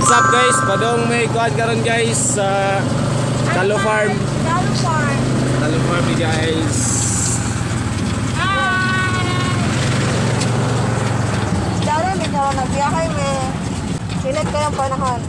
What's up guys? Padong may kuhan karon guys sa Calo Farm. Calo Farm. Calo Farm guys. Dara, medyo nagbiyahay may sinet ko yung panahon.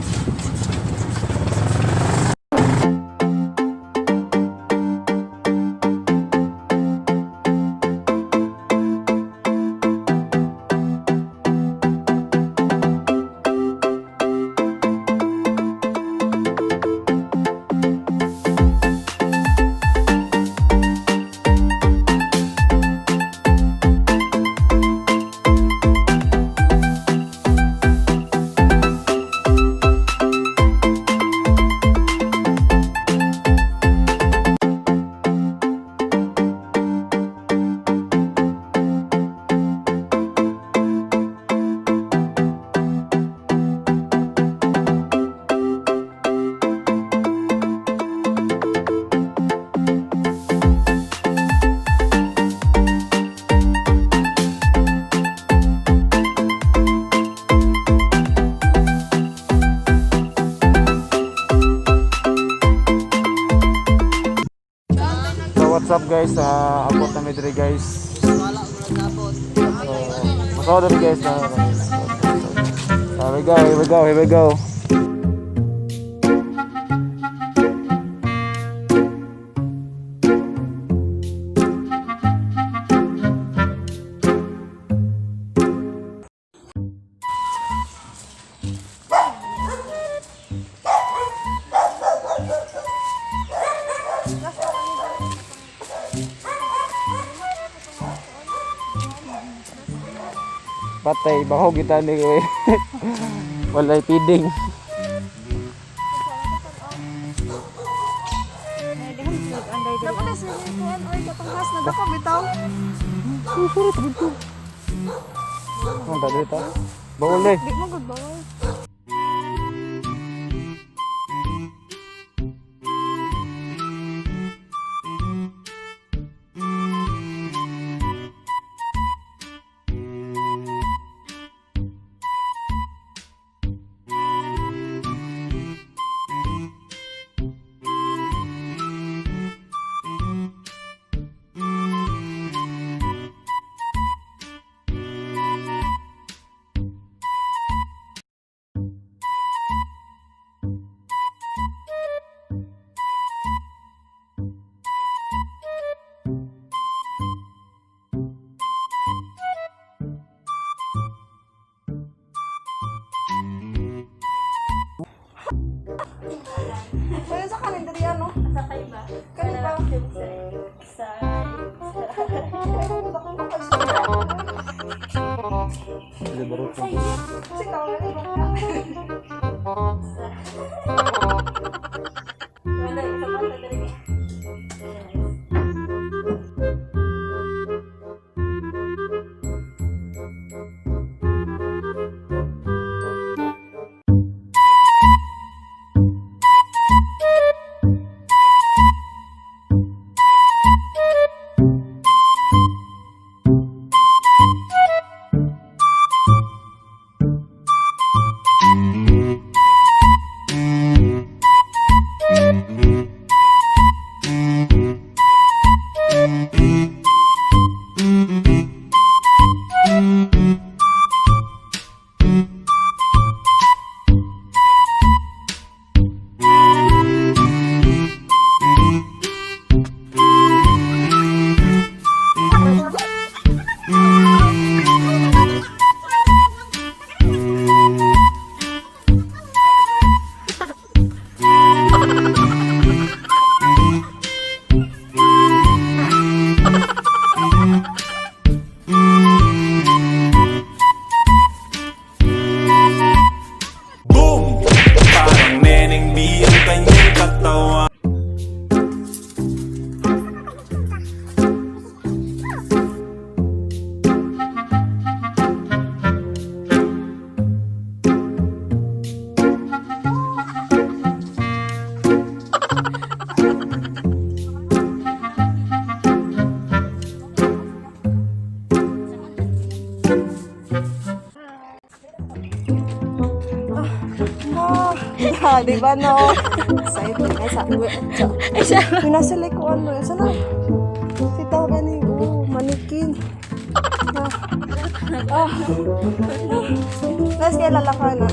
What's up guys? Abot na midri guys. Masawa dali guys na. Here we go. Patay, bako kita ni walay feeding. Dapat na sa kuan oy katanghas na dako bitaw. Susurit dito. Ang tadi ta. Bawal eh. Di mo gud bawal. Kaya sa kalendariya no? Sa kayo ba? Kani ba? Sa... Libarot ko. Sikaw na ni ba? Wala, isa pa sa dali. di ba no? Excited. Ay, sa pinasilay ko ano. Sana? Sitaw gani. Oh, manikin. Let's get lalaka na.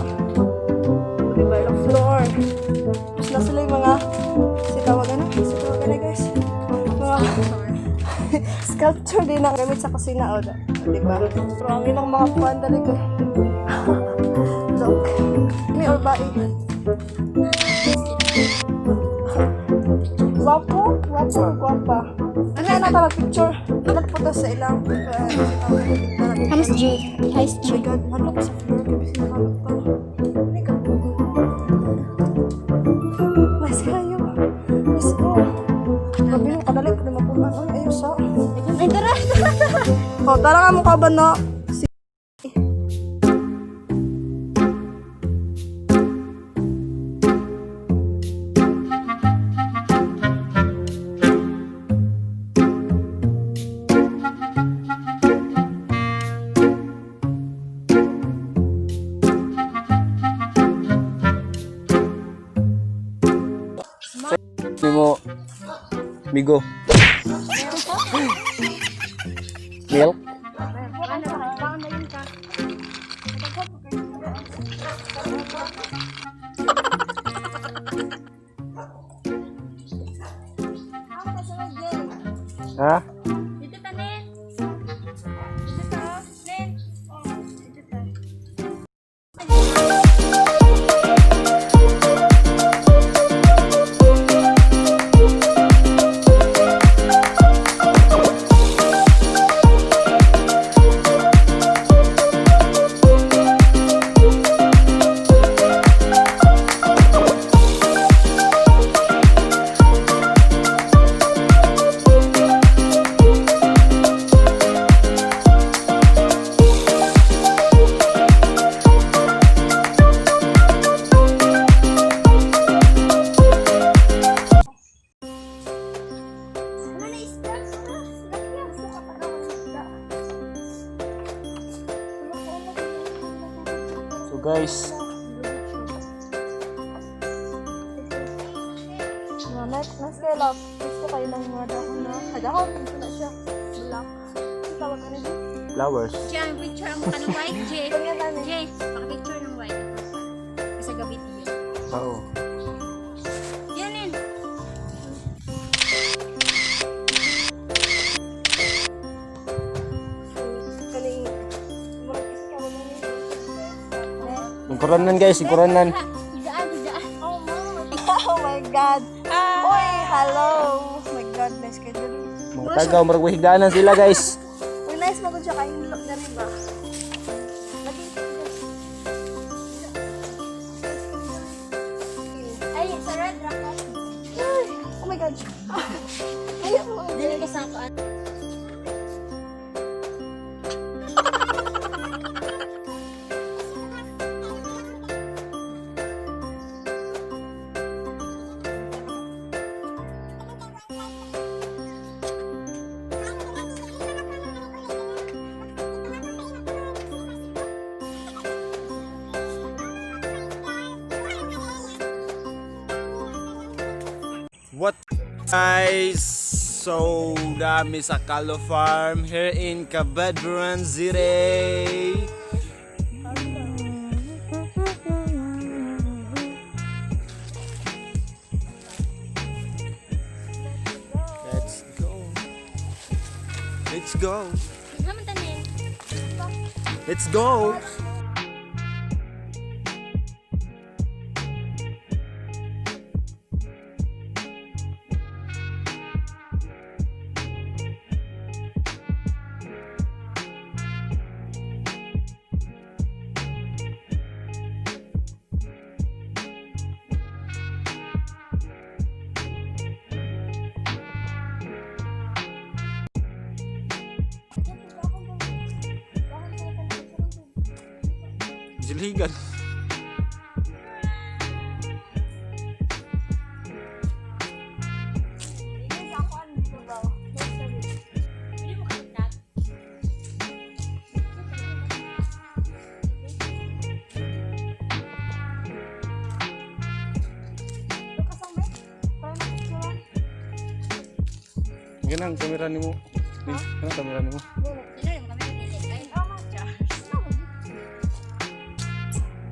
Di ba yung floor? Tapos na sila yung mga sitawagan na guys. Mga sculpture din ang gamit sa kusina. O, di ba? Pero ang ilang mga kuwan talaga. Look. Me or bae? Guwapo? Guwapo or guwapa? Ano na tala picture? Alat po sa ilang Hamas J. Hamas Oh my God, ano ko sa floor? Kasi nakalap pa. Mas kayo. Let's go. Gabi mo, kadali ko na mapunan. Ay, ayos ha. Ay, tara. O, tara nga mukha ba no? Hindi mo, Migo. Milk? Ha? Dito ta, Nen. Dito ta, Nen. Oh, dito ta. So guys, Next kay love. Gusto kayo ng mga dahon na. Dahon, ito na siya. Black. Ang tawag ka nito? flowers. Diyan, picture mo ka ng white, J. Kanya kami. J, paka-picture ng white. Kasi gabi niyo. Oo. Yan, Nen. Kaning, murag kasi ka wala nito. Yung kuranan guys, yung kuranan. Higaan, higaan. Oh my God. Uy, hello. Oh my goodness. Kaya dali. Mga tagaw, marag higdaanan sila guys. Uy, nice mo siya kayo look na rin ba? Lagi. Ay, sa red rock. Ay, oh my God. Ayaw mo. Dili ka sa kuan. What guys? So dami sa Calo Farm here in Cabadron City. Let's go. Let's go. Naman ta, Nen. Let's go. Silhigan. Hindi mo kakat. Ganang kamera nimo. Ni, kanang kamera nimo. Sino yung kami nag-edit? Ay, siya.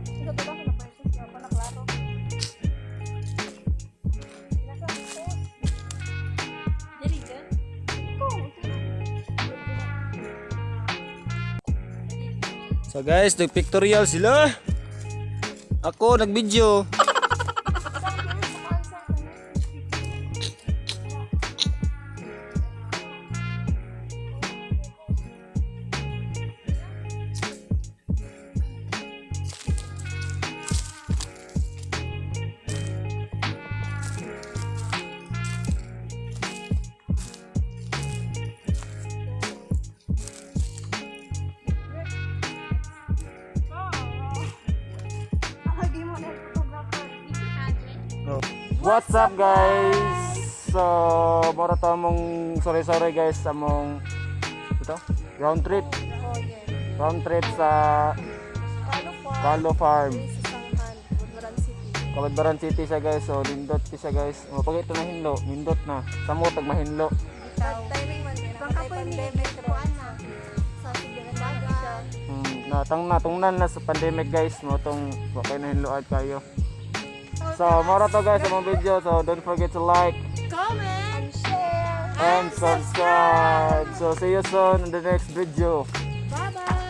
Ito ba na pa ito? Siya pa na klaro. Dali dyan? So guys, nag-pictorial sila. Ako nag-video. Lagi mo na yung photographer. Dito ka, Jen. What's up guys? So, mora to among sorry guys among ito, round trip. Oh, yeah. Round trip sa Calo Farm. Calo Farm. Sa Sanghan, Budbaran City. Kabadbaran City siya guys. So, nindot siya guys. O, pag ito na hinlo, nindot na. Samo tag mahinlo. Timing man din. Ang pandemic Kuan na. sa sigaran siya. Natungnan na sa pandemic guys. Mo tong wakay na hinload kayo. So, mora to guys sa mga video. So, don't forget to like Comment! And share. and subscribe. So, see you soon in the next video. Bye-bye!